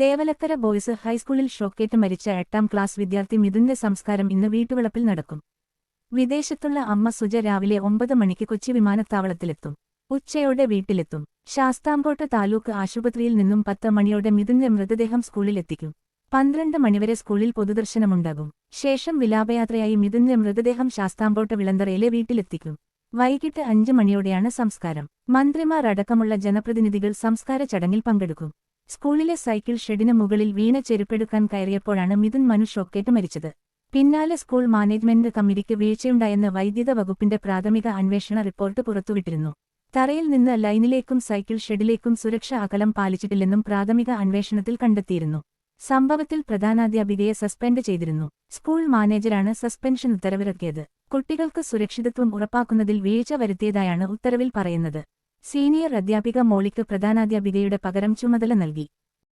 Thevalakkara boys ഹൈസ്കൂളിൽ ഷോക്കേറ്റ് മരിച്ച 8ാം ക്ലാസ് വിദ്യാർത്ഥി മിഥുന്റെ സംസ്കാരം ഇന്ന് വീട്ടുവളപ്പിൽ നടക്കും. വിദേശത്തുള്ള അമ്മ സുജ രാവിലെ 9 മണിക്ക് കൊച്ചി വിമാനത്താവളത്തിലെത്തും. ഉച്ചയോടെ വീട്ടിലെത്തും. ശാസ്താംകോട്ട താലൂക്ക് ആശുപത്രിയിൽ നിന്നും 10 മണിയോടെ മിഥുന്റെ മൃതദേഹം സ്കൂളിലെത്തിക്കും. 12 മണിവരെ സ്കൂളിൽ പൊതുദർശനമുണ്ടാകും. ശേഷം വിലാപയാത്രയായി മിഥുന്റെ മൃതദേഹം ശാസ്താംകോട്ട വിളന്തറയിലെ വീട്ടിലെത്തിക്കും. വൈകിട്ട് 5 മണിയോടെയാണ് സംസ്കാരം. മന്ത്രിമാർ അടക്കമുള്ള ജനപ്രതിനിധികൾ സംസ്കാര ചടങ്ങിൽ പങ്കെടുക്കും. സ്കൂളിലെ സൈക്കിൾ ഷെഡിന് മുകളിൽ വീണ ചെരുപ്പെടുക്കാൻ കയറിയപ്പോഴാണ് മിഥുൻ മനു ഷോക്കേറ്റ് മരിച്ചത്. പിന്നാലെ സ്കൂൾ മാനേജ്മെന്റ് കമ്മിറ്റിക്ക് വീഴ്ചയുണ്ടായെന്ന് വൈദ്യുത വകുപ്പിന്റെ പ്രാഥമിക അന്വേഷണ റിപ്പോർട്ട് പുറത്തുവിട്ടിരുന്നു. തറയിൽ നിന്ന് ലൈനിലേക്കും സൈക്കിൾ ഷെഡിലേക്കും സുരക്ഷാ അകലം പാലിച്ചിട്ടില്ലെന്നും പ്രാഥമിക അന്വേഷണത്തിൽ കണ്ടെത്തിയിരുന്നു. സംഭവത്തിൽ പ്രധാനാധ്യാപികയെ സസ്പെൻഡ് ചെയ്തിരുന്നു. സ്കൂൾ മാനേജരാണ് സസ്പെൻഷൻ ഉത്തരവിറക്കിയത്. കുട്ടികൾക്ക് സുരക്ഷിതത്വം ഉറപ്പാക്കുന്നതിൽ വീഴ്ച വരുത്തിയതായാണ് ഉത്തരവിൽ പറയുന്നത്. സീനിയർ അധ്യാപിക മോളിക്ക് പ്രധാനാധ്യാപികയുടെ പകരം ചുമതല നൽകി.